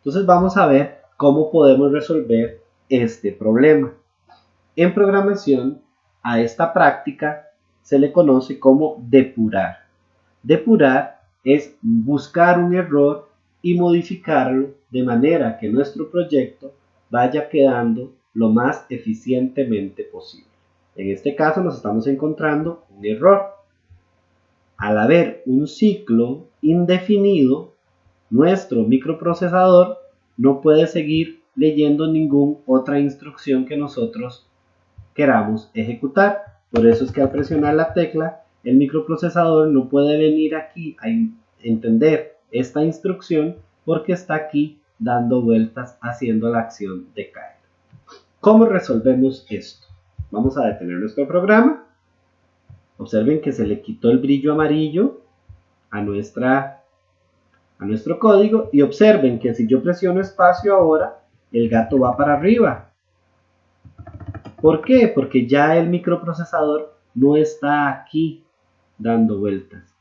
Entonces vamos a ver cómo podemos resolver este problema. En programación, a esta práctica se le conoce como depurar. Depurar es buscar un error y modificarlo de manera que nuestro proyecto vaya quedando lo más eficientemente posible. En este caso nos estamos encontrando un error. Al haber un ciclo indefinido, nuestro microprocesador no puede seguir leyendo ninguna otra instrucción que nosotros queramos ejecutar. Por eso es que al presionar la tecla, el microprocesador no puede venir aquí a entender esta instrucción porque está aquí dando vueltas haciendo la acción de caer. ¿Cómo resolvemos esto? Vamos a detener nuestro programa. Observen que se le quitó el brillo amarillo a nuestro código y observen que si yo presiono espacio ahora, el gato va para arriba. ¿Por qué? Porque ya el microprocesador no está aquí dando vueltas.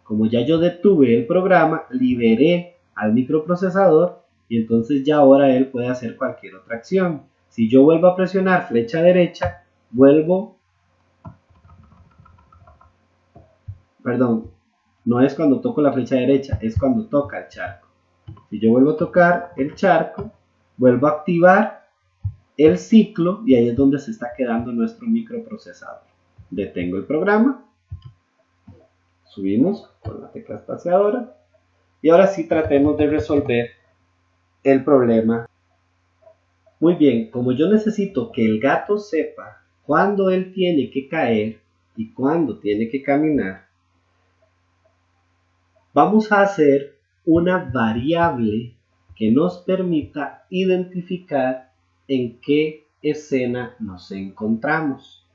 Como ya yo detuve el programa, liberé al microprocesador y entonces ya ahora él puede hacer cualquier otra acción. Si yo vuelvo a presionar flecha derecha, no es cuando toco la flecha derecha, es cuando toca el charco. Si yo vuelvo a tocar el charco, vuelvo a activar el ciclo y ahí es donde se está quedando nuestro microprocesador. Detengo el programa, subimos con la tecla espaciadora y ahora sí tratemos de resolver el problema. Muy bien, como yo necesito que el gato sepa cuándo él tiene que caer y cuándo tiene que caminar, vamos a hacer una variable que nos permita identificar en qué escena nos encontramos.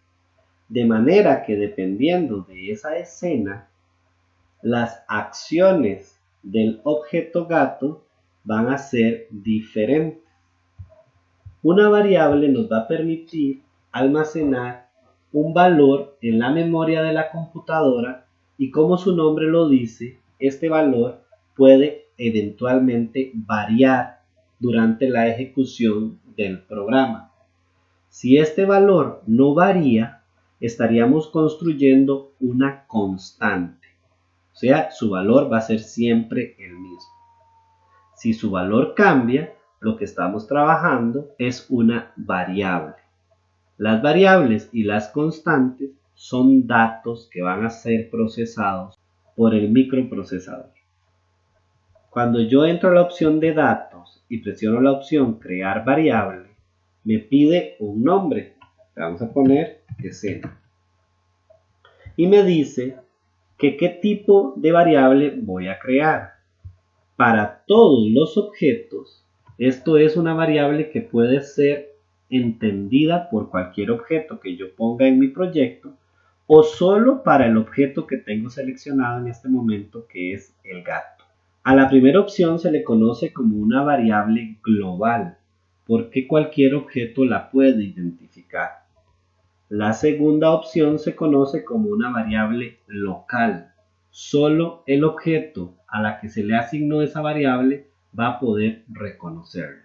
De manera que dependiendo de esa escena, las acciones del objeto gato van a ser diferentes. Una variable nos va a permitir almacenar un valor en la memoria de la computadora y como su nombre lo dice, este valor puede eventualmente variar durante la ejecución del programa. Si este valor no varía, estaríamos construyendo una constante. O sea, su valor va a ser siempre el mismo. Si su valor cambia, lo que estamos trabajando es una variable. Las variables y las constantes son datos que van a ser procesados por el microprocesador. Cuando yo entro a la opción de datos y presiono la opción crear variable, me pide un nombre. Le vamos a poner escena. Y me dice que qué tipo de variable voy a crear. Para todos los objetos, esto es una variable que puede ser entendida por cualquier objeto que yo ponga en mi proyecto o solo para el objeto que tengo seleccionado en este momento, que es el gato. A la primera opción se le conoce como una variable global, porque cualquier objeto la puede identificar. La segunda opción se conoce como una variable local. Solo el objeto a la que se le asignó esa variable va a poder reconocerla.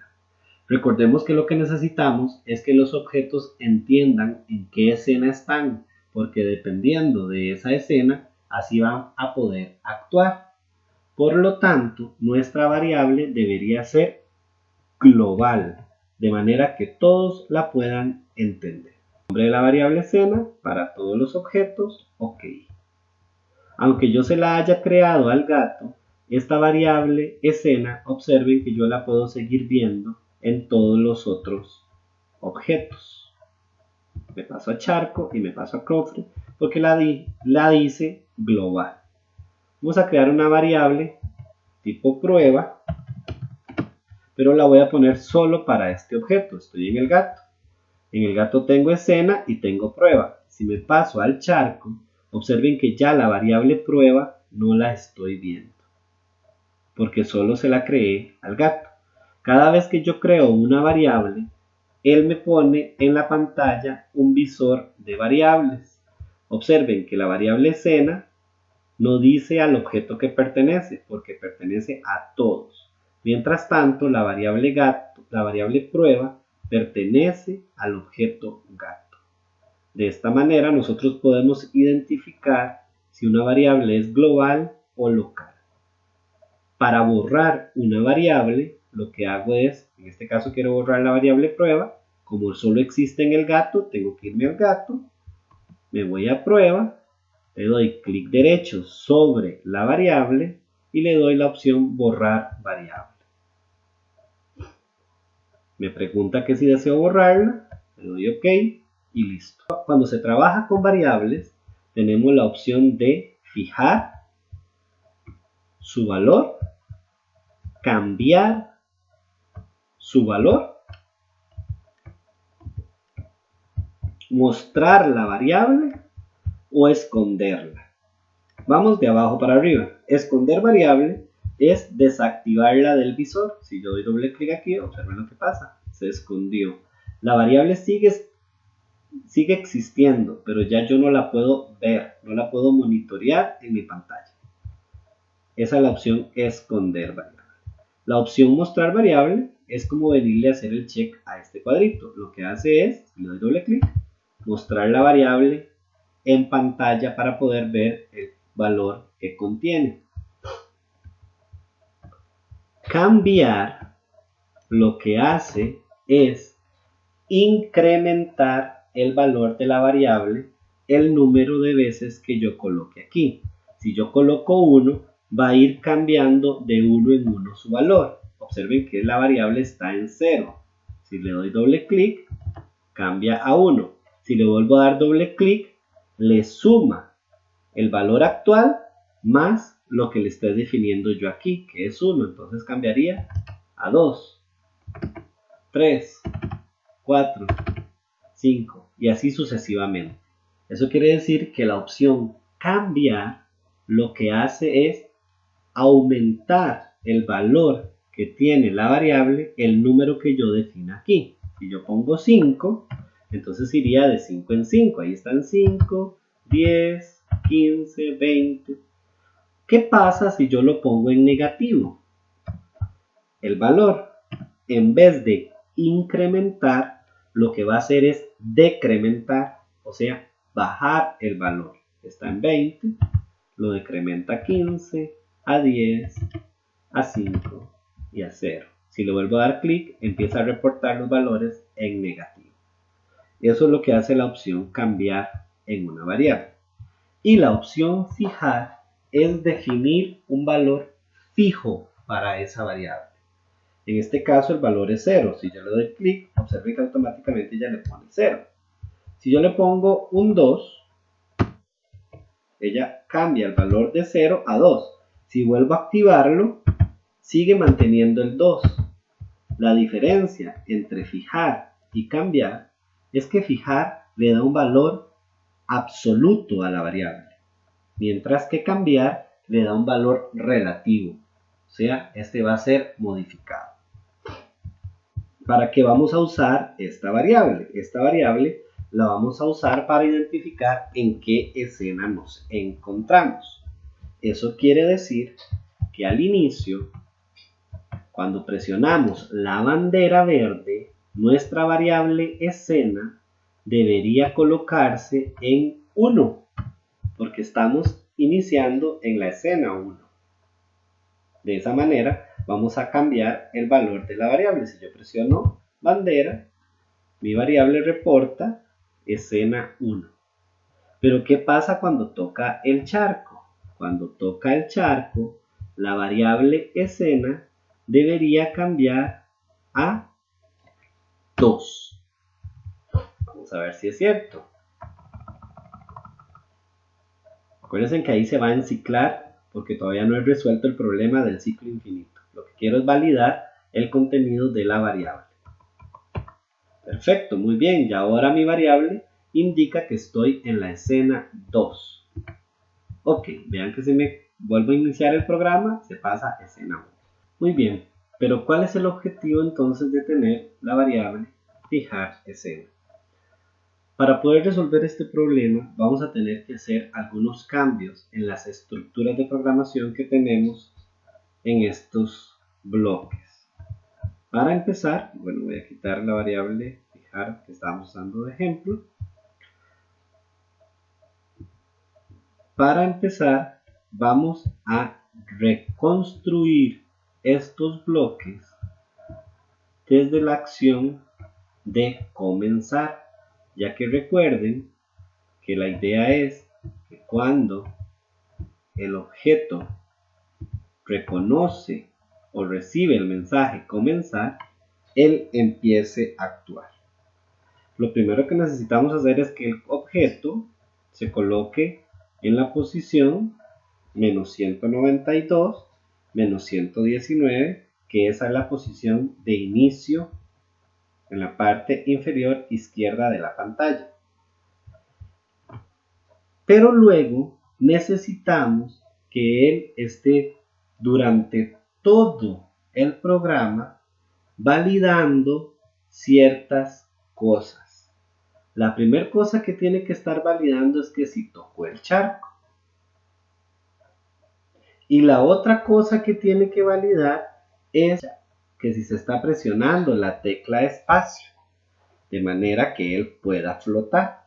Recordemos que lo que necesitamos es que los objetos entiendan en qué escena están, porque dependiendo de esa escena, así van a poder actuar. Por lo tanto, nuestra variable debería ser global, de manera que todos la puedan entender. Nombre de la variable escena para todos los objetos, ok. Aunque yo se la haya creado al gato, esta variable escena, observen que yo la puedo seguir viendo en todos los otros objetos. Me paso a charco y me paso a cofre porque la dice global. Vamos a crear una variable tipo prueba, pero la voy a poner solo para este objeto. Estoy en el gato. En el gato tengo escena y tengo prueba. Si me paso al charco, observen que ya la variable prueba no la estoy viendo, porque solo se la creé al gato. Cada vez que yo creo una variable, él me pone en la pantalla un visor de variables. Observen que la variable escena no dice al objeto que pertenece, porque pertenece a todos. Mientras tanto, la variable prueba pertenece al objeto gato. De esta manera nosotros podemos identificar si una variable es global o local. Para borrar una variable, lo que hago es, en este caso quiero borrar la variable prueba, como solo existe en el gato, tengo que irme al gato, me voy a prueba, le doy clic derecho sobre la variable y le doy la opción borrar variable. Me pregunta que si deseo borrarla, le doy OK y listo. Cuando se trabaja con variables, tenemos la opción de fijar su valor, cambiar su valor, mostrar la variable o esconderla. Vamos de abajo para arriba. Esconder variable es desactivarla del visor. Si yo doy doble clic aquí, observen lo que pasa. Se escondió. La variable sigue existiendo, pero ya yo no la puedo ver, no la puedo monitorear en mi pantalla. Esa es la opción esconder variable. La opción mostrar variable es como venirle a hacer el check a este cuadrito. Lo que hace es, si le doy doble clic, mostrar la variable en pantalla para poder ver el valor que contiene. Cambiar lo que hace es incrementar el valor de la variable el número de veces que yo coloque aquí. Si yo coloco 1, va a ir cambiando de 1 en 1 su valor. Observen que la variable está en 0. Si le doy doble clic, cambia a 1. Si le vuelvo a dar doble clic, le suma el valor actual más lo que le estoy definiendo yo aquí, que es 1. Entonces cambiaría a 2, 3, 4, 5 y así sucesivamente. Eso quiere decir que la opción cambiar lo que hace es aumentar el valor que tiene la variable, el número que yo defino aquí. Si yo pongo 5, entonces iría de 5 en 5. Ahí están 5, 10, 15, 20. ¿Qué pasa si yo lo pongo en negativo? El valor, en vez de incrementar, lo que va a hacer es decrementar, o sea, bajar el valor. Está en 20, lo decrementa a 15, a 10, a 5 y a 0. Si le vuelvo a dar clic, empieza a reportar los valores en negativo. Eso es lo que hace la opción cambiar en una variable. Y la opción fijar es definir un valor fijo para esa variable. En este caso el valor es 0. Si yo le doy clic, observe que automáticamente ya le pone 0. Si yo le pongo un 2, ella cambia el valor de 0 a 2. Si vuelvo a activarlo, sigue manteniendo el 2. La diferencia entre fijar y cambiar es que fijar le da un valor absoluto a la variable, mientras que cambiar le da un valor relativo, o sea, este va a ser modificado. ¿Para qué vamos a usar esta variable? Esta variable la vamos a usar para identificar en qué escena nos encontramos. Eso quiere decir que al inicio, cuando presionamos la bandera verde, nuestra variable escena debería colocarse en 1, porque estamos iniciando en la escena 1. De esa manera vamos a cambiar el valor de la variable. Si yo presiono bandera, mi variable reporta escena 1. Pero ¿qué pasa cuando toca el charco? Cuando toca el charco, la variable escena debería cambiar a 2. Vamos a ver si es cierto. Acuérdense que ahí se va a enciclar porque todavía no he resuelto el problema del ciclo infinito. Lo que quiero es validar el contenido de la variable. Perfecto, muy bien. Y ahora mi variable indica que estoy en la escena 2. Ok, vean que si me vuelvo a iniciar el programa, se pasa a escena 1. Muy bien, pero ¿cuál es el objetivo entonces de tener la variable fijar escena? Para poder resolver este problema vamos a tener que hacer algunos cambios en las estructuras de programación que tenemos en estos bloques. Para empezar, bueno, voy a quitar la variable fijar que estábamos usando de ejemplo. Para empezar, vamos a reconstruir estos bloques desde la acción de comenzar, ya que recuerden que la idea es que cuando el objeto reconoce o recibe el mensaje comenzar, él empiece a actuar. Lo primero que necesitamos hacer es que el objeto se coloque en la posición menos 192, menos 119, que esa es la posición de inicio en la parte inferior izquierda de la pantalla. Pero luego necesitamos que él esté durante todo el programa validando ciertas cosas. La primera cosa que tiene que estar validando es que si tocó el charco. Y la otra cosa que tiene que validar es que si se está presionando la tecla espacio, de manera que él pueda flotar.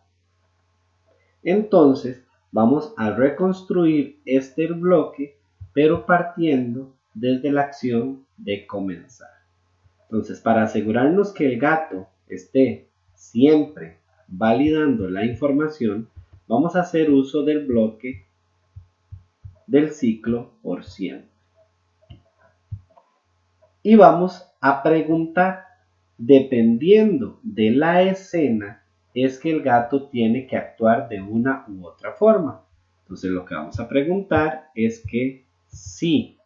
Entonces vamos a reconstruir este bloque, pero partiendo desde la acción de comenzar. Entonces, para asegurarnos que el gato esté siempre validando la información, vamos a hacer uso del bloque del ciclo por siempre. Y vamos a preguntar, dependiendo de la escena, es que el gato tiene que actuar de una u otra forma. Entonces lo que vamos a preguntar es que si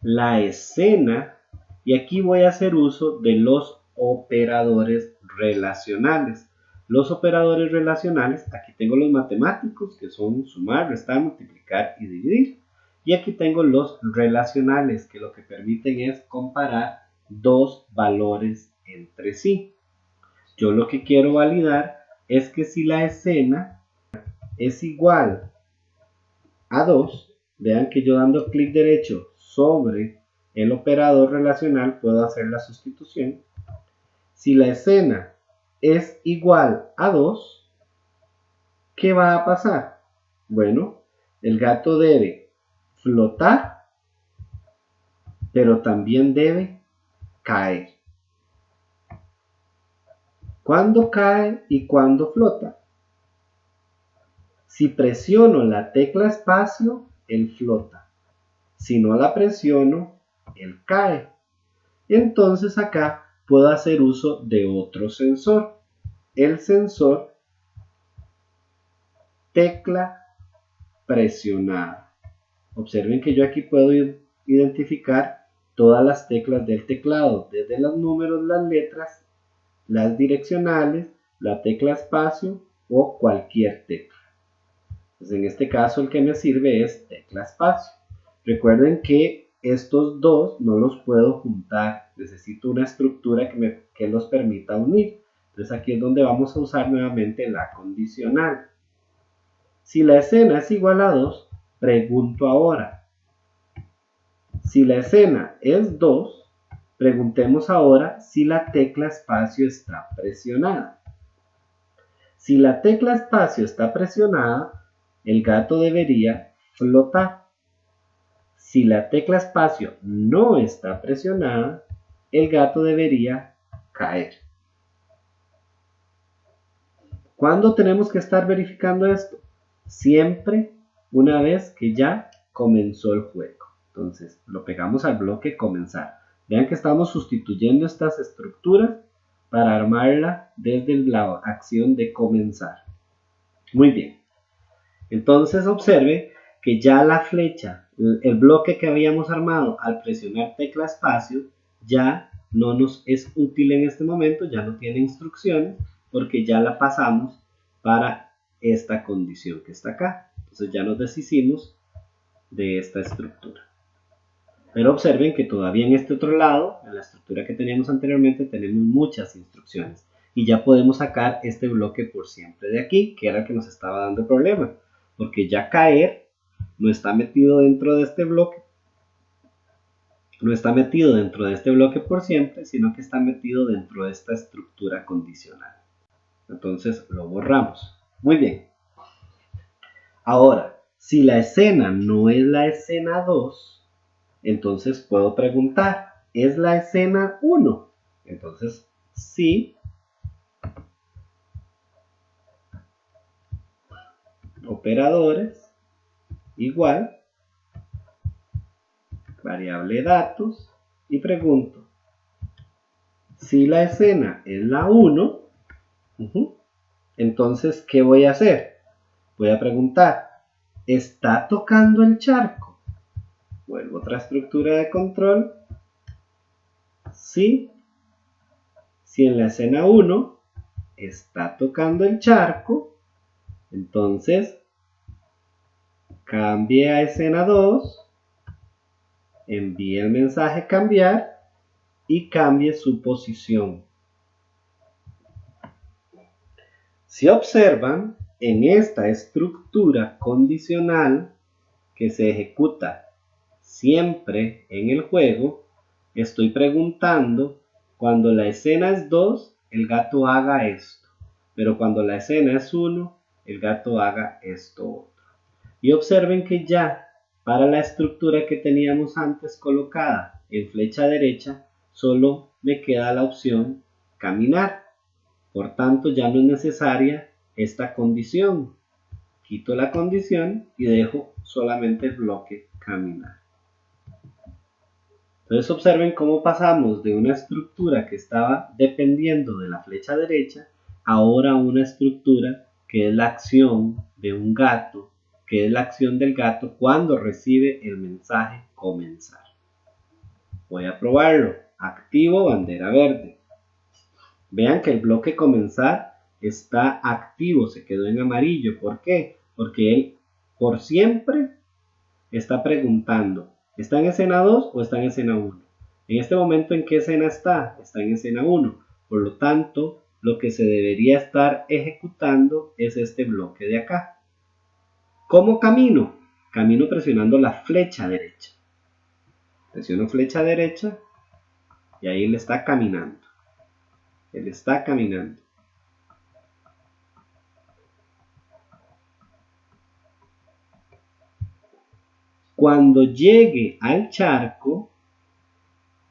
la escena, y aquí voy a hacer uso de los operadores relacionales. Los operadores relacionales, aquí tengo los matemáticos que son sumar, restar, multiplicar y dividir. Y aquí tengo los relacionales que lo que permiten es comparar dos valores entre sí. Yo lo que quiero validar es que si la escena es igual a 2, vean que yo dando clic derecho sobre el operador relacional puedo hacer la sustitución. Si la escena es igual a 2, ¿qué va a pasar? Bueno, el gato debe flotar, pero también debe caer. ¿Cuándo cae y cuándo flota? Si presiono la tecla espacio, él flota. Si no la presiono, él cae. Entonces acá puedo hacer uso de otro sensor. El sensor tecla presionada. Observen que yo aquí puedo identificar todas las teclas del teclado, desde los números, las letras, las direccionales, la tecla espacio o cualquier tecla. Entonces, en este caso el que me sirve es tecla espacio. Recuerden que estos dos no los puedo juntar, necesito una estructura que los permita unir. Entonces aquí es donde vamos a usar nuevamente la condicional. Si la escena es igual a 2, pregunto ahora. Si la escena es 2, preguntemos ahora si la tecla espacio está presionada. Si la tecla espacio está presionada, el gato debería flotar. Si la tecla espacio no está presionada, el gato debería caer. ¿Cuándo tenemos que estar verificando esto? Siempre una vez que ya comenzó el juego. Entonces lo pegamos al bloque comenzar. Vean que estamos sustituyendo estas estructuras para armarla desde la acción de comenzar. Muy bien. Entonces observe que ya la flecha, el bloque que habíamos armado al presionar tecla espacio, ya no nos es útil en este momento, ya no tiene instrucciones, porque ya la pasamos para esta condición que está acá. Entonces ya nos deshicimos de esta estructura. Pero observen que todavía en este otro lado, en la estructura que teníamos anteriormente, tenemos muchas instrucciones. Y ya podemos sacar este bloque por siempre de aquí, que era el que nos estaba dando problema. Porque ya caer no está metido dentro de este bloque. no está metido dentro de este bloque por siempre, sino que está metido dentro de esta estructura condicional. Entonces lo borramos. Muy bien. Ahora, si la escena no es la escena 2, entonces puedo preguntar, ¿es la escena 1? Entonces, sí. Operadores igual, variable datos, y pregunto, si la escena es la 1, entonces, ¿qué voy a hacer? Voy a preguntar, ¿está tocando el charco? Vuelvo a otra estructura de control. Sí. Si en la escena 1 está tocando el charco, entonces cambie a escena 2, envíe el mensaje cambiar y cambie su posición. Si observan, en esta estructura condicional que se ejecuta siempre en el juego, estoy preguntando, cuando la escena es 2, el gato haga esto, pero cuando la escena es 1, el gato haga esto otro. Y observen que ya para la estructura que teníamos antes colocada en flecha derecha, solo me queda la opción caminar. Por tanto, ya no es necesaria esta condición. Quito la condición y dejo solamente el bloque caminar. Entonces observen cómo pasamos de una estructura que estaba dependiendo de la flecha derecha, ahora a una estructura que es la acción de un gato, que es la acción del gato cuando recibe el mensaje comenzar. Voy a probarlo. Activo bandera verde. Vean que el bloque comenzar está activo, se quedó en amarillo. ¿Por qué? Porque él por siempre está preguntando, ¿está en escena 2 o está en escena 1? En este momento, ¿en qué escena está? Está en escena 1. Por lo tanto, lo que se debería estar ejecutando es este bloque de acá. ¿Cómo camino? Camino presionando la flecha derecha. Presiono flecha derecha y ahí él está caminando. Él está caminando. Cuando llegue al charco,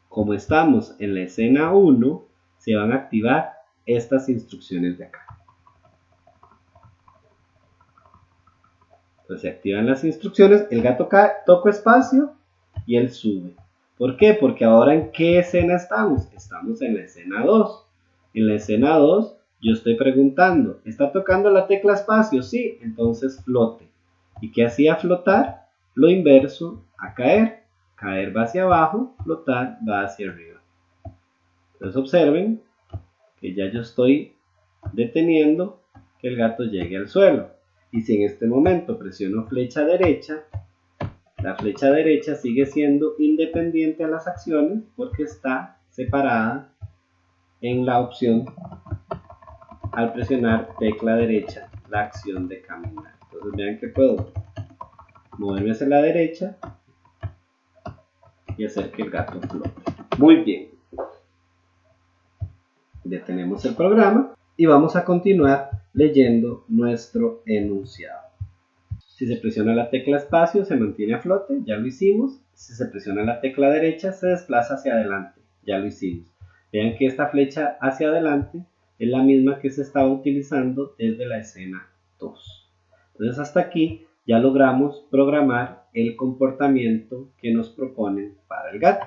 como estamos en la escena 1, se van a activar estas instrucciones de acá. Entonces se activan las instrucciones, el gato toca espacio y él sube. ¿Por qué? Porque ahora ¿en qué escena estamos? Estamos en la escena 2. En la escena 2 yo estoy preguntando, ¿está tocando la tecla espacio? Sí, entonces flote. ¿Y qué hacía flotar? Lo inverso a caer. Caer va hacia abajo, flotar va hacia arriba. Entonces observen que ya yo estoy deteniendo que el gato llegue al suelo. Y si en este momento presiono flecha derecha, la flecha derecha sigue siendo independiente a las acciones porque está separada en la opción al presionar tecla derecha, la acción de caminar. Entonces vean que puedo moverme hacia la derecha y hacer que el gato flote. Muy bien. Detenemos el programa y vamos a continuar leyendo nuestro enunciado. Si se presiona la tecla espacio se mantiene a flote, ya lo hicimos. Si se presiona la tecla derecha se desplaza hacia adelante, ya lo hicimos. Vean que esta flecha hacia adelante es la misma que se estaba utilizando desde la escena 2. Entonces hasta aquí ya logramos programar el comportamiento que nos proponen para el gato.